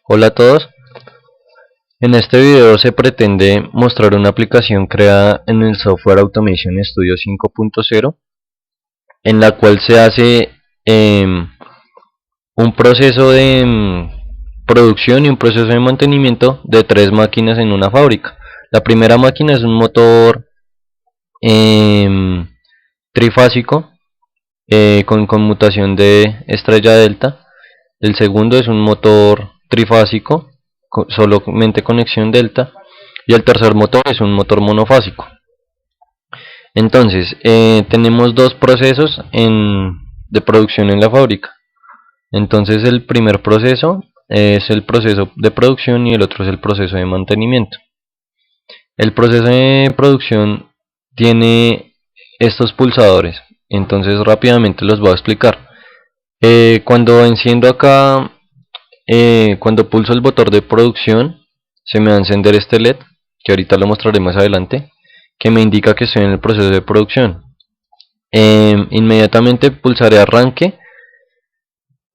Hola a todos, en este video se pretende mostrar una aplicación creada en el Software Automation Studio 5.0 en la cual se hace un proceso de producción y un proceso de mantenimiento de tres máquinas en una fábrica. La primera máquina es un motor em, trifásico con conmutación de estrella delta. El segundo es un motor trifásico, solamente conexión delta. Y el tercer motor es un motor monofásico. Entonces, tenemos dos procesos de producción en la fábrica. Entonces, el primer proceso es el proceso de producción y el otro es el proceso de mantenimiento. El proceso de producción tiene estos pulsadores. Entonces, rápidamente los voy a explicar. Cuando enciendo acá, cuando pulso el botón de producción, se me va a encender este LED, que ahorita lo mostraré más adelante, que me indica que estoy en el proceso de producción. Inmediatamente pulsaré arranque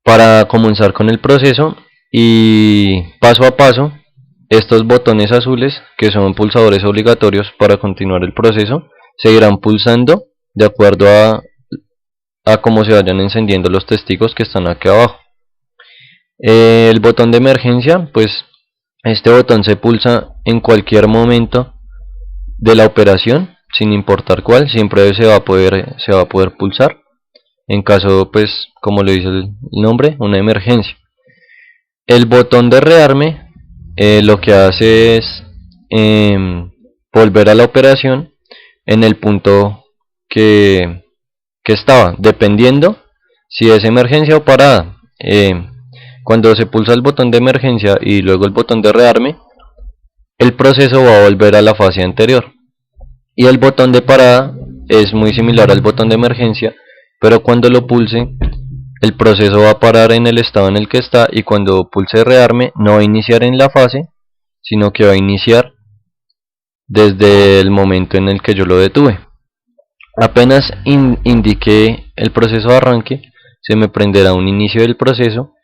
para comenzar con el proceso y paso a paso estos botones azules, que son pulsadores obligatorios para continuar el proceso, se irán pulsando de acuerdo a cómo se vayan encendiendo los testigos que están aquí abajo. El botón de emergencia, pues este botón se pulsa en cualquier momento de la operación, sin importar cuál, siempre se va a poder pulsar en caso, pues, como le dice el nombre, una emergencia. El botón de rearme lo que hace es volver a la operación en el punto que estaba, dependiendo si es emergencia o parada. Cuando se pulsa el botón de emergencia y luego el botón de rearme, el proceso va a volver a la fase anterior. Y el botón de parada es muy similar al botón de emergencia, pero cuando lo pulse, el proceso va a parar en el estado en el que está, y cuando pulse rearme no va a iniciar en la fase, sino que va a iniciar desde el momento en el que yo lo detuve. Apenas indiqué el proceso de arranque, se me prenderá un inicio del proceso,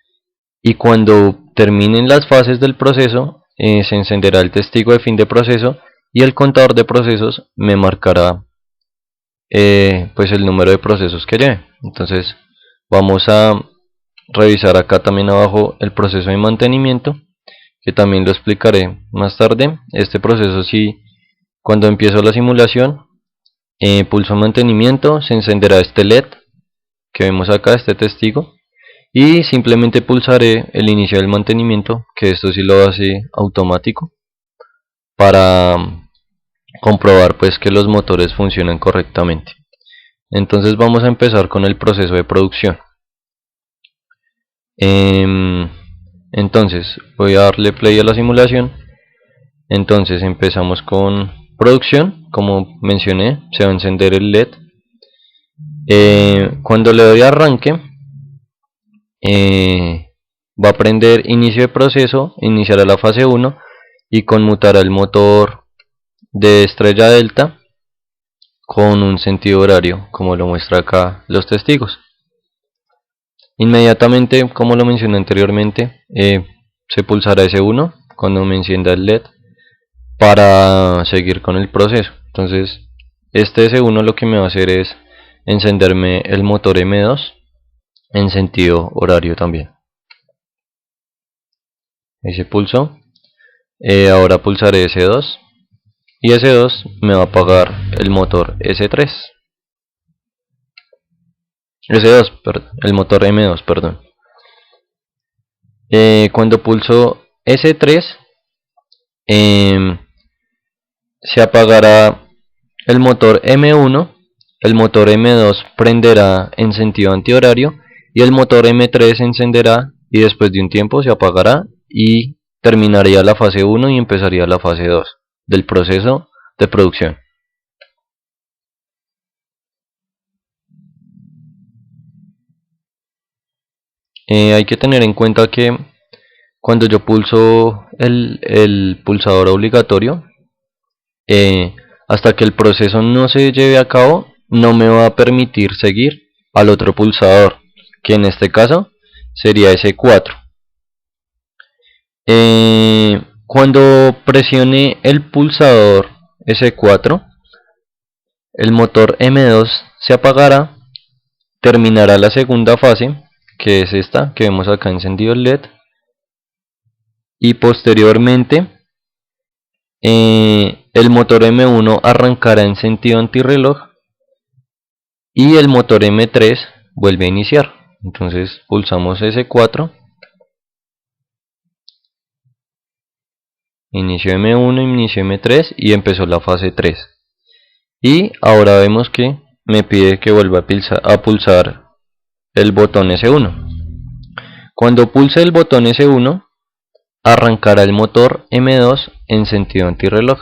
y cuando terminen las fases del proceso, se encenderá el testigo de fin de proceso y el contador de procesos me marcará pues el número de procesos que lleve. Entonces vamos a revisar acá también abajo el proceso de mantenimiento, que también lo explicaré más tarde. Este proceso, si cuando empiezo la simulación pulso mantenimiento, se encenderá este LED que vemos acá, este testigo, y simplemente pulsaré el inicio del mantenimiento, que esto sí lo hace automático, para comprobar pues que los motores funcionan correctamente. Entonces vamos a empezar con el proceso de producción. Entonces voy a darle play a la simulación. Entonces empezamos con producción. Como mencioné, se va a encender el LED. Cuando le doy a arranque, va a prender inicio de proceso, iniciará la fase 1 y conmutará el motor de estrella delta con un sentido horario, como lo muestra acá los testigos. Inmediatamente, como lo mencioné anteriormente, se pulsará S1 cuando me encienda el LED para seguir con el proceso. Entonces este S1 lo que me va a hacer es encenderme el motor M2 en sentido horario también. Ahí se pulsó. Ahora pulsaré S2 y S2 me va a apagar el motor S3. El motor M2, perdón. Cuando pulso S3, se apagará el motor M1, el motor M2 prenderá en sentido antihorario y el motor M3 se encenderá, y después de un tiempo se apagará y terminaría la fase 1 y empezaría la fase 2 del proceso de producción. Hay que tener en cuenta que cuando yo pulso el pulsador obligatorio, hasta que el proceso no se lleve a cabo, no me va a permitir seguir al otro pulsador, que en este caso sería S4. Cuando presione el pulsador S4, el motor M2 se apagará, terminará la segunda fase, que es esta que vemos acá encendido el LED, y posteriormente el motor M1 arrancará en sentido antirreloj y el motor M3 vuelve a iniciar. Entonces pulsamos S4, inició M1, inició M3 y empezó la fase 3. Y ahora vemos que me pide que vuelva a pulsar el botón S1. Cuando pulse el botón S1, arrancará el motor M2 en sentido antirreloj.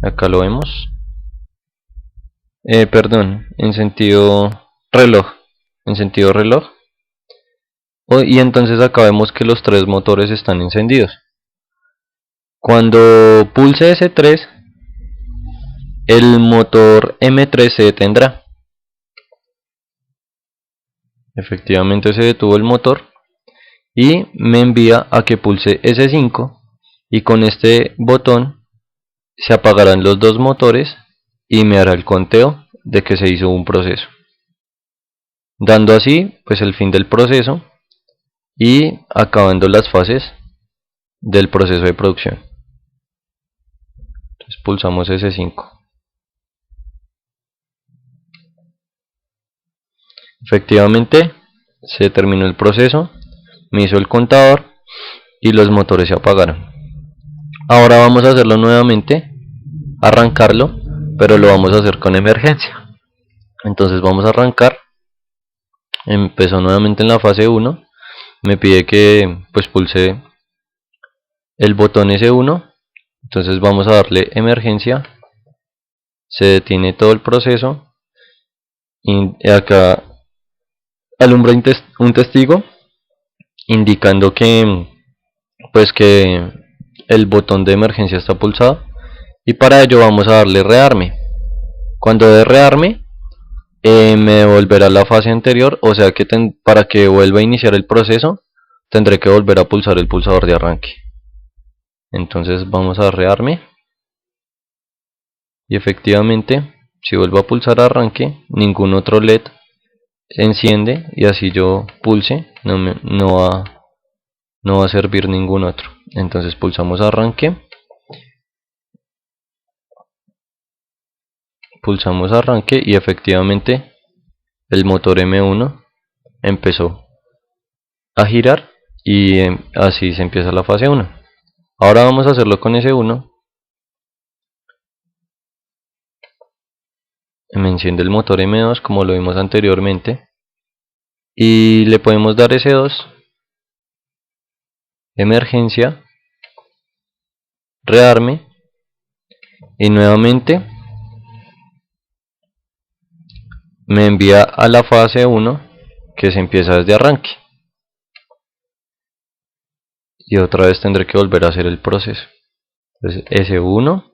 Acá lo vemos. Perdón, en sentido reloj. En sentido reloj. Y entonces acá vemos que los tres motores están encendidos. Cuando pulse S3, el motor M3 se detendrá. Efectivamente se detuvo el motor y me envía a que pulse S5, y con este botón se apagarán los dos motores y me hará el conteo de que se hizo un proceso, dando así pues el fin del proceso y acabando las fases del proceso de producción. Entonces pulsamos S5. Efectivamente se terminó el proceso, me hizo el contador y los motores se apagaron. Ahora vamos a hacerlo nuevamente, arrancarlo, pero lo vamos a hacer con emergencia. Entonces vamos a arrancar. Empezó nuevamente en la fase 1, me pide que pues pulse el botón S1, entonces vamos a darle emergencia, se detiene todo el proceso y acá alumbra un testigo indicando que pues que el botón de emergencia está pulsado, y para ello vamos a darle rearme. Cuando dé rearme me devolverá la fase anterior, o sea que para que vuelva a iniciar el proceso tendré que volver a pulsar el pulsador de arranque. Entonces vamos a rearme y efectivamente si vuelvo a pulsar arranque ningún otro LED enciende, y así yo pulse no va a servir ningún otro. Entonces pulsamos arranque, y efectivamente el motor M1 empezó a girar y así se empieza la fase 1. Ahora vamos a hacerlo con S1. Me enciende el motor M2 como lo vimos anteriormente y le podemos dar S2, emergencia, rearme y nuevamente me envía a la fase 1 que se empieza desde arranque, y otra vez tendré que volver a hacer el proceso. Entonces S1,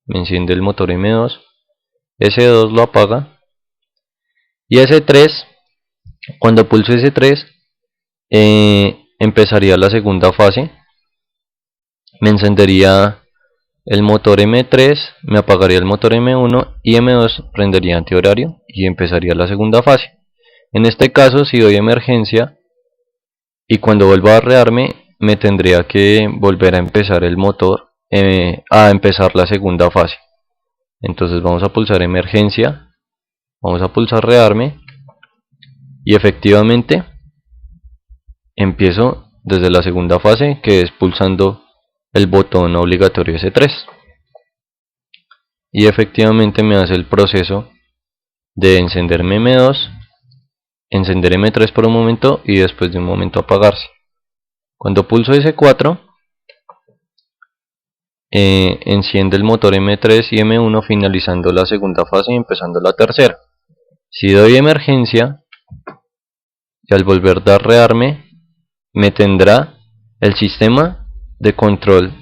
me enciende el motor M2, S2 lo apaga y S3, cuando pulso S3 empezaría la segunda fase, me encendería el motor M3, me apagaría el motor M1 y M2 prendería antihorario y empezaría la segunda fase. En este caso, si doy emergencia y cuando vuelva a rearme, me tendría que volver a empezar el motor, a empezar la segunda fase. Entonces vamos a pulsar emergencia, vamos a pulsar rearme y efectivamente empiezo desde la segunda fase, que es pulsando el botón obligatorio S3, y efectivamente me hace el proceso de encenderme M2, encender M3 por un momento y después de un momento apagarse. Cuando pulso S4 enciende el motor M3 y M1 finalizando la segunda fase y empezando la tercera. Si doy emergencia y al volver a dar rearme, me tendrá el sistema de control,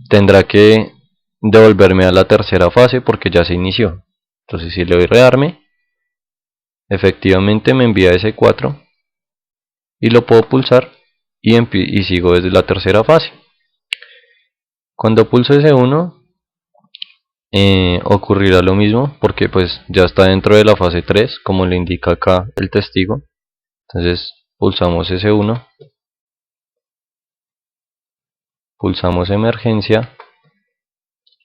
tendrá que devolverme a la tercera fase porque ya se inició. Entonces si le doy rearme, efectivamente me envía ese 4 y lo puedo pulsar y sigo desde la tercera fase. Cuando pulso ese 1 ocurrirá lo mismo porque pues ya está dentro de la fase 3 como le indica acá el testigo. Entonces pulsamos ese 1, pulsamos emergencia,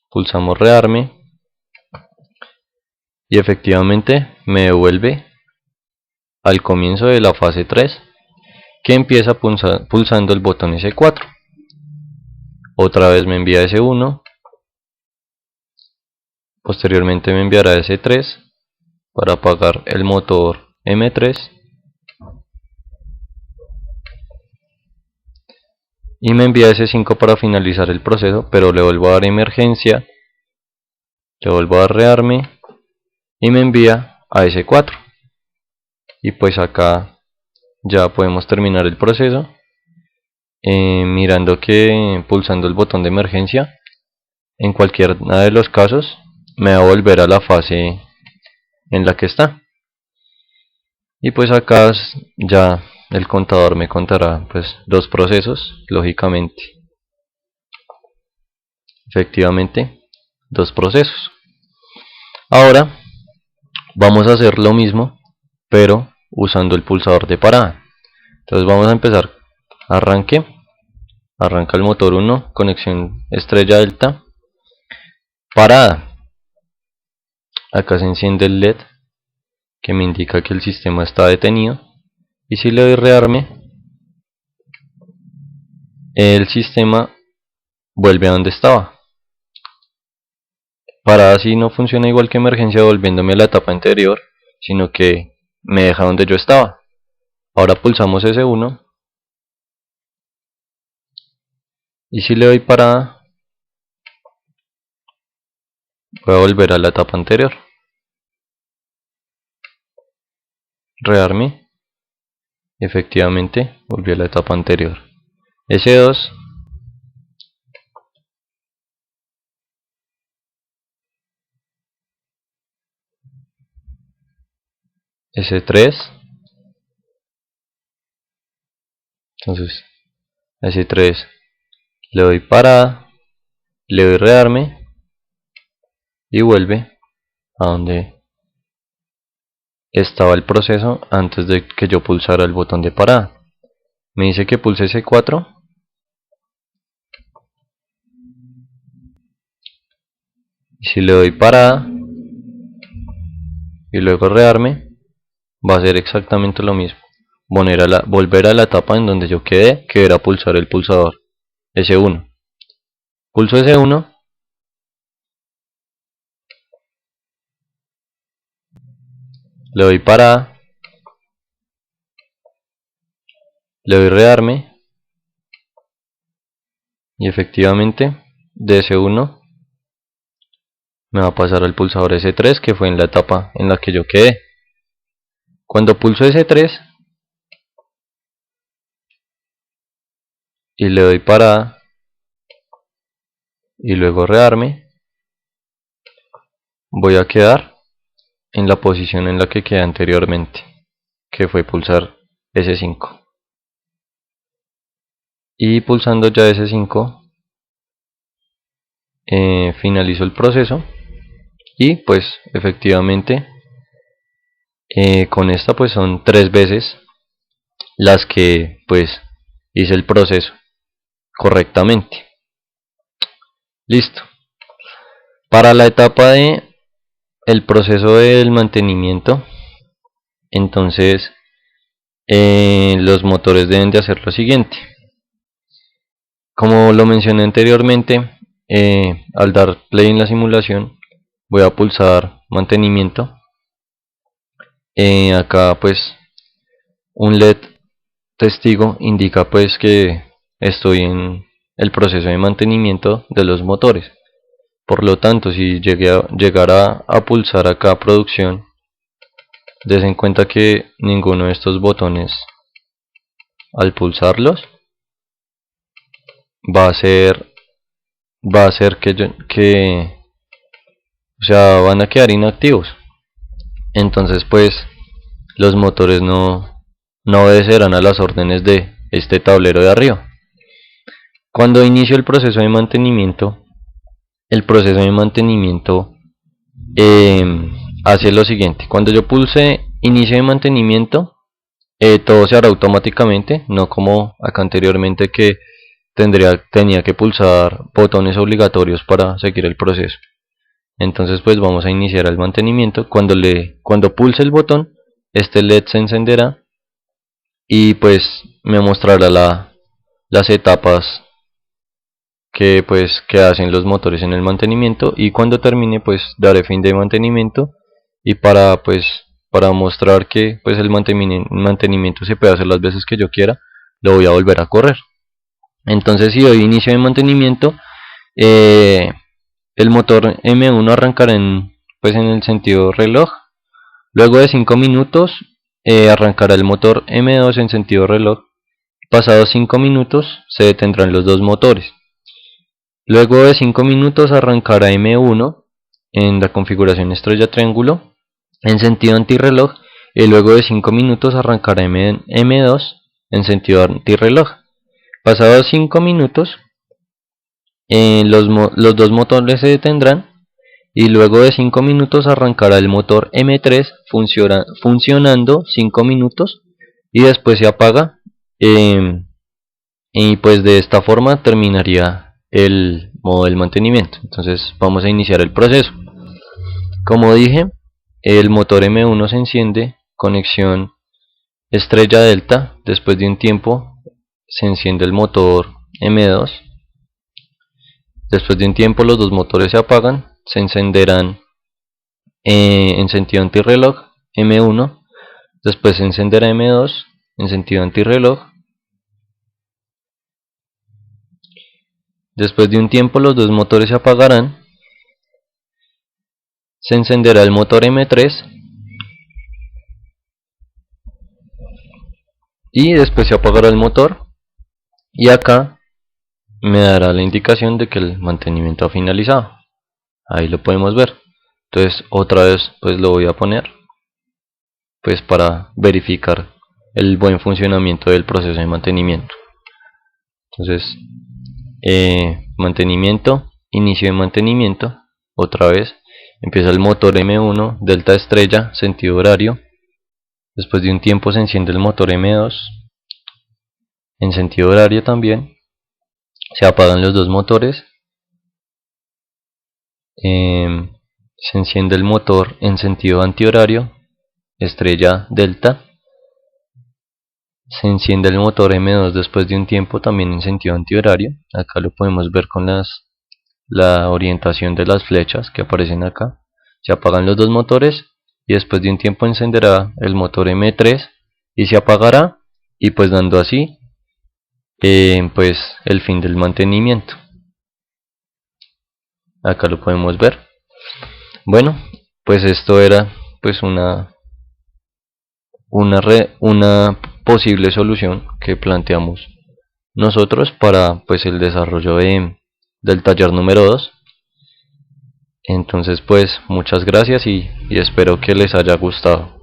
pulsamos rearme y efectivamente me devuelve al comienzo de la fase 3 que empieza pulsando el botón S4. Otra vez me envía S1, posteriormente me enviará S3 para apagar el motor M3 y me envía S5 para finalizar el proceso, pero le vuelvo a dar emergencia, le vuelvo a dar rearme y me envía a S4. Y pues acá ya podemos terminar el proceso mirando que pulsando el botón de emergencia en cualquiera de los casos me va a volver a la fase en la que está. Y pues acá ya el contador me contará pues dos procesos, lógicamente. Efectivamente, dos procesos. Ahora vamos a hacer lo mismo, pero usando el pulsador de parada. Entonces vamos a empezar. Arranque. Arranca el motor 1, conexión estrella delta. Parada. Acá se enciende el LED que me indica que el sistema está detenido. Y si le doy rearme, el sistema vuelve a donde estaba. Parada sí no funciona igual que emergencia volviéndome a la etapa anterior, sino que me deja donde yo estaba. Ahora pulsamos S1 y si le doy parada, voy a volver a la etapa anterior. Rearme, efectivamente volví a la etapa anterior. S2, S3, entonces S3 le doy parada, le doy rearme y vuelve a donde estaba el proceso antes de que yo pulsara el botón de parada. Me dice que pulse S4 y si le doy parada y luego rearme, va a ser exactamente lo mismo. Volver a la etapa en donde yo quedé, que era pulsar el pulsador S1. Pulso S1, le doy parada, le doy rearme y efectivamente de S1 me va a pasar al pulsador S3 que fue en la etapa en la que yo quedé. Cuando pulso S3 y le doy parada y luego rearme, voy a quedar en la posición en la que quedé anteriormente, que fue pulsar S5. Y pulsando ya S5 finalizo el proceso y pues efectivamente con esta pues son 3 veces las que pues hice el proceso correctamente. Listo. Para la etapa de el proceso del mantenimiento, entonces los motores deben de hacer lo siguiente. Como lo mencioné anteriormente, al dar play en la simulación voy a pulsar mantenimiento. Acá pues un LED testigo indica pues que estoy en el proceso de mantenimiento de los motores. Por lo tanto, si llegara a pulsar acá producción, des en cuenta que ninguno de estos botones al pulsarlos va a hacer o sea, van a quedar inactivos. Entonces pues los motores no obedecerán a las órdenes de este tablero de arriba. Cuando inicio el proceso de mantenimiento, el proceso de mantenimiento hace lo siguiente. Cuando yo pulse inicio de mantenimiento, todo se hará automáticamente, no como acá anteriormente que tenía que pulsar botones obligatorios para seguir el proceso. Entonces pues vamos a iniciar el mantenimiento. Cuando pulse el botón, este LED se encenderá y pues me mostrará las etapas que hacen los motores en el mantenimiento, y cuando termine pues daré fin de mantenimiento, y para mostrar que pues el mantenimiento se puede hacer las veces que yo quiera, lo voy a volver a correr. Entonces si doy inicio de mantenimiento, el motor M1 arrancará en el sentido reloj. Luego de 5 minutos arrancará el motor M2 en sentido reloj. Pasados 5 minutos se detendrán los dos motores. Luego de 5 minutos arrancará M1 en la configuración estrella triángulo en sentido antirreloj, y luego de 5 minutos arrancará M2 en sentido antirreloj. Pasados 5 minutos los dos motores se detendrán, y luego de 5 minutos arrancará el motor M3 funcionando 5 minutos y después se apaga, y pues de esta forma terminaría el modo del mantenimiento. Entonces vamos a iniciar el proceso. Como dije, el motor M1 se enciende, conexión estrella delta. Después de un tiempo se enciende el motor M2. Después de un tiempo los dos motores se apagan, se encenderán en sentido antirreloj M1. Después se encenderá M2 en sentido antirreloj. Después de un tiempo los dos motores se apagarán, se encenderá el motor M3 y después se apagará el motor, y acá me dará la indicación de que el mantenimiento ha finalizado. Ahí lo podemos ver. Entonces otra vez pues lo voy a poner pues para verificar el buen funcionamiento del proceso de mantenimiento. Entonces mantenimiento, inicio de mantenimiento. Otra vez empieza el motor M1 delta estrella sentido horario. Después de un tiempo se enciende el motor M2 en sentido horario también. Se apagan los dos motores. Se enciende el motor en sentido antihorario estrella delta. Se enciende el motor M2 después de un tiempo también en sentido antihorario. Acá lo podemos ver con la orientación de las flechas que aparecen acá. Se apagan los dos motores y después de un tiempo encenderá el motor M3 y se apagará, y pues dando así pues el fin del mantenimiento. Acá lo podemos ver. Bueno, pues esto era pues una posible solución que planteamos nosotros para pues el desarrollo del taller número 2. Entonces pues muchas gracias y espero que les haya gustado.